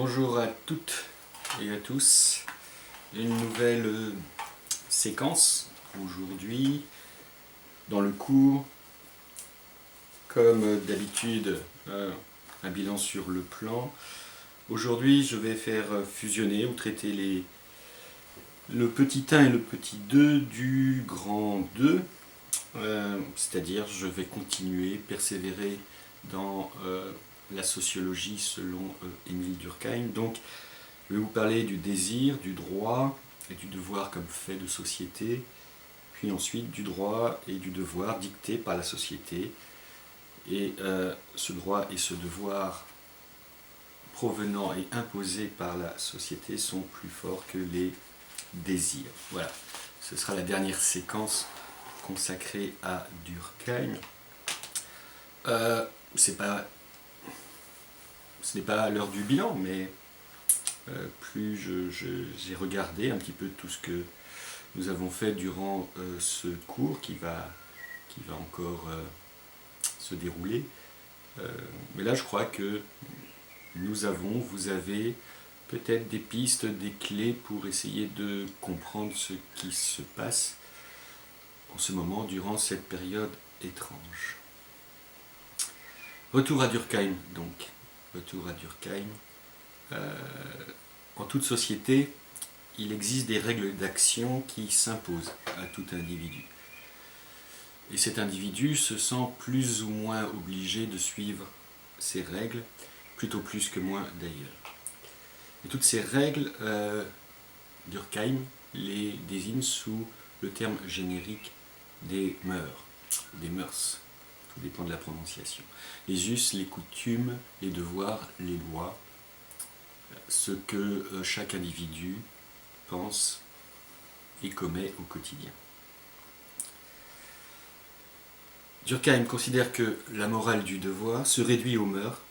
Bonjour à toutes et à tous. Une nouvelle séquence aujourd'hui dans le cours. Comme d'habitude, un bilan sur le plan. Aujourd'hui, je vais faire fusionner ou traiter le petit 1 et le petit 2 du grand 2. C'est-à-dire, je vais continuer, persévérer dans la sociologie selon Émile Durkheim. Donc, je vais vous parler du désir, du droit et du devoir comme fait de société, puis ensuite du droit et du devoir dictés par la société. Et ce droit et ce devoir provenant et imposés par la société sont plus forts que les désirs. Voilà, ce sera la dernière séquence consacrée à Durkheim. Ce n'est pas l'heure du bilan, mais plus j'ai regardé un petit peu tout ce que nous avons fait durant ce cours qui va encore se dérouler. Mais là, je crois que vous avez peut-être des pistes, des clés pour essayer de comprendre ce qui se passe en ce moment durant cette période étrange. Retour à Durkheim, donc. Retour à Durkheim. En toute société, il existe des règles d'action qui s'imposent à tout individu. Et cet individu se sent plus ou moins obligé de suivre ces règles, plutôt plus que moins d'ailleurs. Et toutes ces règles, Durkheim les désigne sous le terme générique des mœurs. Tout dépend de la prononciation. Les us, les coutumes, les devoirs, les lois, ce que chaque individu pense et commet au quotidien. Durkheim considère que la morale du devoir se réduit aux mœurs,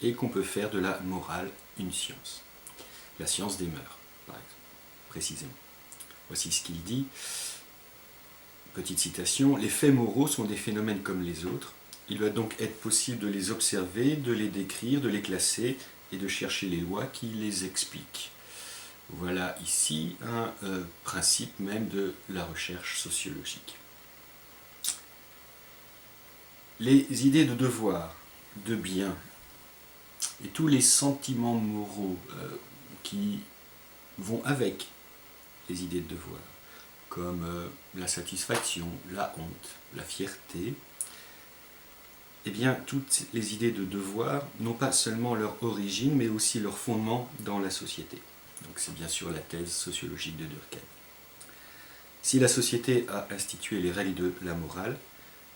et qu'on peut faire de la morale une science. La science des mœurs, par exemple, précisément. Voici ce qu'il dit. Petite citation. Les faits moraux sont des phénomènes comme les autres. Il doit donc être possible de les observer, de les décrire, de les classer et de chercher les lois qui les expliquent. Voilà ici un principe même de la recherche sociologique. Les idées de devoir, de bien, et tous les sentiments moraux qui vont avec les idées de devoir, comme la satisfaction, la honte, la fierté, eh bien, toutes les idées de devoir n'ont pas seulement leur origine, mais aussi leur fondement dans la société. Donc c'est bien sûr la thèse sociologique de Durkheim. Si la société a institué les règles de la morale,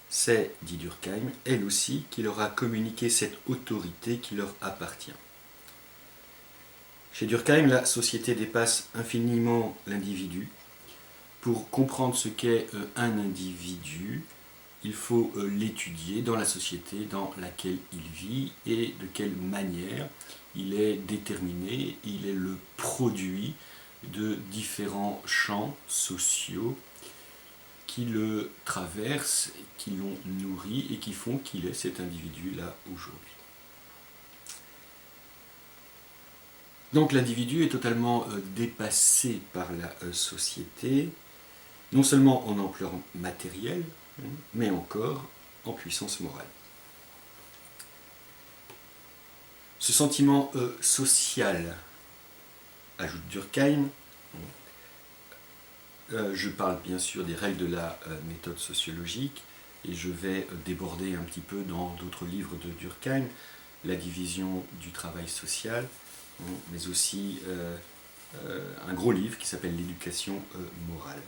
c'est, dit Durkheim, elle aussi qui leur a communiqué cette autorité qui leur appartient. Chez Durkheim, la société dépasse infiniment l'individu. Pour comprendre ce qu'est un individu, il faut l'étudier dans la société dans laquelle il vit et de quelle manière il est déterminé, il est le produit de différents champs sociaux qui le traversent, qui l'ont nourri et qui font qu'il est cet individu-là aujourd'hui. Donc l'individu est totalement dépassé par la société, non seulement en ampleur matérielle, mais encore en puissance morale. Ce sentiment social, ajoute Durkheim, je parle bien sûr des règles de la méthode sociologique, et je vais déborder un petit peu dans d'autres livres de Durkheim, la division du travail social, mais aussi un gros livre qui s'appelle l'éducation morale.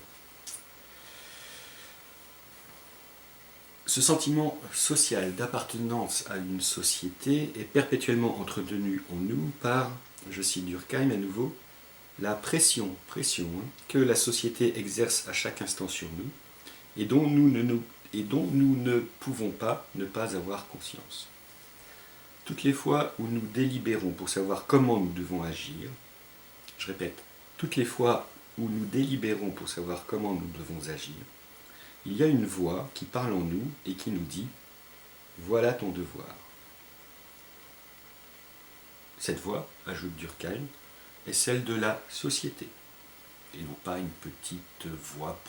Ce sentiment social d'appartenance à une société est perpétuellement entretenu en nous par, je cite Durkheim à nouveau, la pression que la société exerce à chaque instant sur nous et dont nous ne pouvons pas ne pas avoir conscience. Toutes les fois où nous délibérons pour savoir comment nous devons agir, je répète, toutes les fois où nous délibérons pour savoir comment nous devons agir, il y a une voix qui parle en nous et qui nous dit « Voilà ton devoir ». Cette voix, ajoute Durkheim, est celle de la société, et non pas une petite voix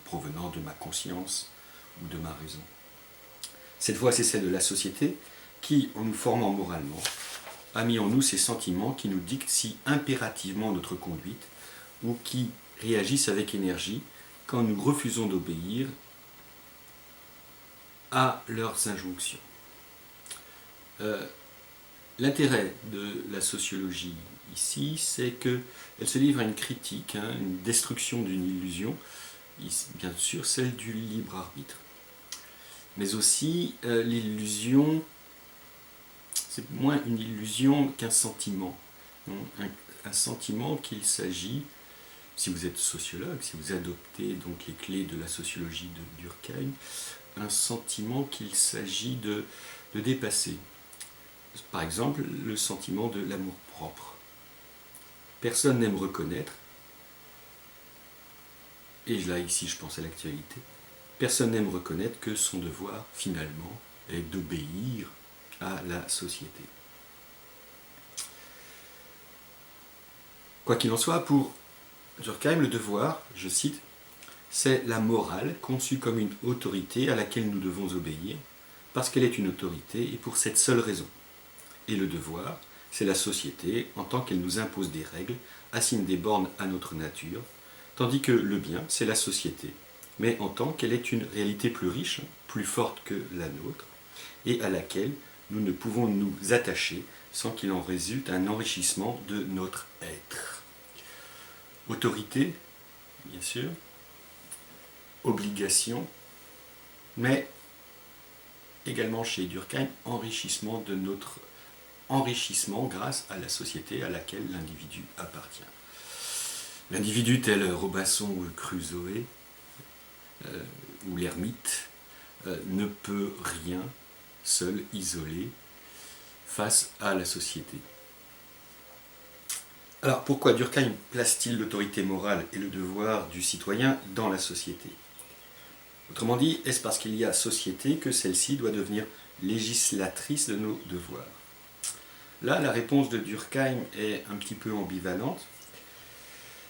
provenant de ma conscience ou de ma raison. Cette voix, c'est celle de la société qui, en nous formant moralement, a mis en nous ces sentiments qui nous dictent si impérativement notre conduite ou qui réagissent avec énergie quand nous refusons d'obéir à leurs injonctions. L'intérêt de la sociologie ici, c'est qu'elle se livre à une critique, une destruction d'une illusion, bien sûr celle du libre arbitre, mais aussi l'illusion, c'est moins une illusion qu'un sentiment, un sentiment qu'il s'agit, si vous êtes sociologue, si vous adoptez donc les clés de la sociologie de Durkheim, un sentiment qu'il s'agit de dépasser. Par exemple, le sentiment de l'amour-propre. Personne n'aime reconnaître, et là ici je pense à l'actualité, personne n'aime reconnaître que son devoir finalement est d'obéir à la société. Quoi qu'il en soit, pour Durkheim, le devoir, je cite, c'est la morale conçue comme une autorité à laquelle nous devons obéir, parce qu'elle est une autorité et pour cette seule raison. Et le devoir, c'est la société en tant qu'elle nous impose des règles, assigne des bornes à notre nature, tandis que le bien, c'est la société, mais en tant qu'elle est une réalité plus riche, plus forte que la nôtre, et à laquelle nous ne pouvons nous attacher sans qu'il en résulte un enrichissement de notre être. Autorité, bien sûr, obligation, mais également chez Durkheim, enrichissement de notre enrichissement grâce à la société à laquelle l'individu appartient. L'individu tel Robinson ou Crusoe, ou l'ermite, ne peut rien seul, isolé, face à la société. Alors pourquoi Durkheim place-t-il l'autorité morale et le devoir du citoyen dans la société? Autrement dit, est-ce parce qu'il y a société que celle-ci doit devenir législatrice de nos devoirs? Là, la réponse de Durkheim est un petit peu ambivalente.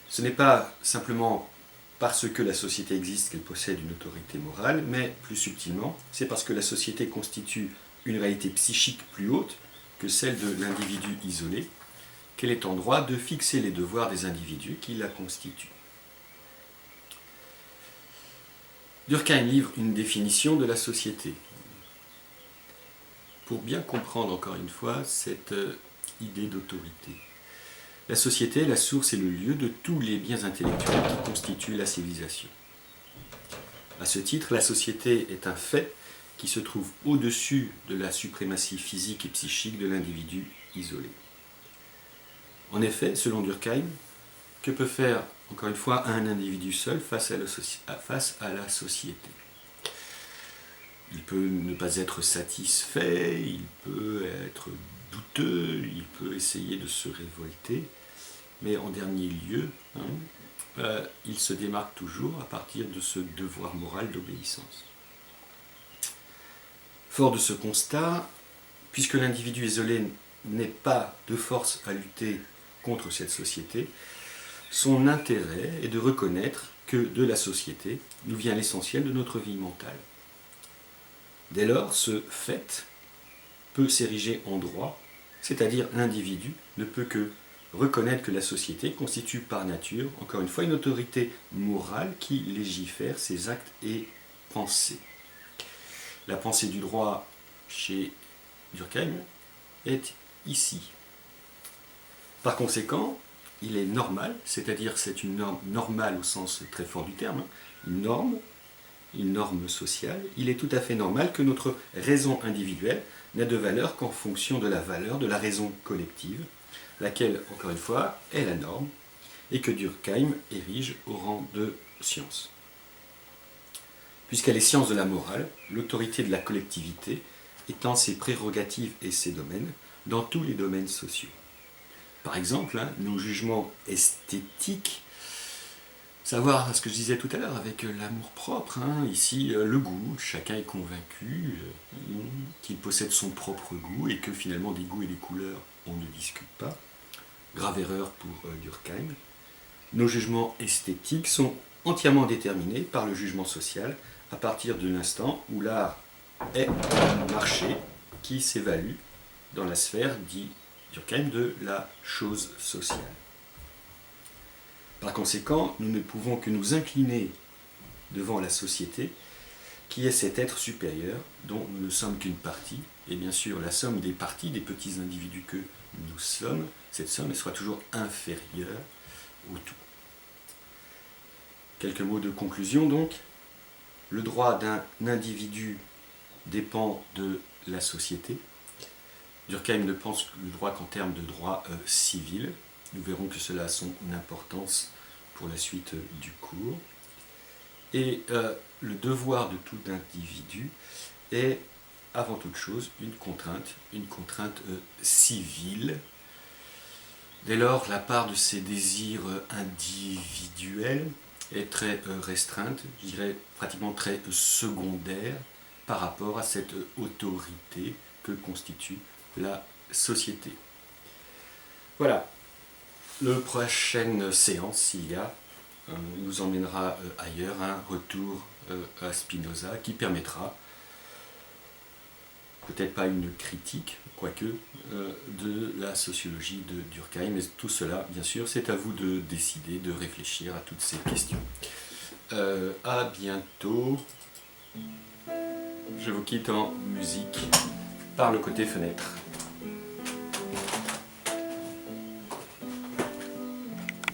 Ce n'est pas simplement parce que la société existe qu'elle possède une autorité morale, mais plus subtilement, c'est parce que la société constitue une réalité psychique plus haute que celle de l'individu isolé, qu'elle est en droit de fixer les devoirs des individus qui la constituent. Durkheim livre une définition de la société. Pour bien comprendre encore une fois cette idée d'autorité. La société, la source et le lieu de tous les biens intellectuels qui constituent la civilisation. À ce titre, la société est un fait qui se trouve au-dessus de la suprématie physique et psychique de l'individu isolé. En effet, selon Durkheim, que peut faire, encore une fois, un individu seul face à la société? Il peut ne pas être satisfait, il peut être douteux, il peut essayer de se révolter, mais en dernier lieu, il se démarque toujours à partir de ce devoir moral d'obéissance. Fort de ce constat, puisque l'individu isolé n'est pas de force à lutter contre cette société, son intérêt est de reconnaître que de la société nous vient l'essentiel de notre vie mentale. Dès lors, ce fait peut s'ériger en droit, c'est-à-dire l'individu ne peut que reconnaître que la société constitue par nature, encore une fois, une autorité morale qui légifère ses actes et pensées. La pensée du droit chez Durkheim est ici. Par conséquent, il est normal, c'est-à-dire c'est une norme normale au sens très fort du terme, une norme sociale, il est tout à fait normal que notre raison individuelle n'a de valeur qu'en fonction de la valeur de la raison collective, laquelle, encore une fois, est la norme, et que Durkheim érige au rang de science. Puisqu'elle est science de la morale, l'autorité de la collectivité étend ses prérogatives et ses domaines dans tous les domaines sociaux. Par exemple, nos jugements esthétiques, savoir ce que je disais tout à l'heure avec l'amour-propre, ici le goût, chacun est convaincu qu'il possède son propre goût et que finalement des goûts et des couleurs on ne discute pas. Grave erreur pour Durkheim. Nos jugements esthétiques sont entièrement déterminés par le jugement social à partir de l'instant où l'art est un marché qui s'évalue dans la sphère, dit Durkheim, de la chose sociale. Par conséquent, nous ne pouvons que nous incliner devant la société, qui est cet être supérieur dont nous ne sommes qu'une partie, et bien sûr la somme des parties, des petits individus que nous sommes, cette somme soit toujours inférieure au tout. Quelques mots de conclusion donc. Le droit d'un individu dépend de la société. Durkheim ne pense le droit qu'en termes de droit civil. Nous verrons que cela a son importance pour la suite du cours. Et le devoir de tout individu est avant toute chose une contrainte civile. Dès lors, la part de ces désirs individuels est très restreinte, je dirais pratiquement très secondaire par rapport à cette autorité que constitue la société. Voilà, la prochaine séance, s'il y a, nous emmènera ailleurs, un retour à Spinoza qui permettra, peut-être pas une critique, quoique, de la sociologie de Durkheim. Mais tout cela, bien sûr, c'est à vous de décider, de réfléchir à toutes ces questions. À bientôt. Je vous quitte en musique par le côté fenêtre.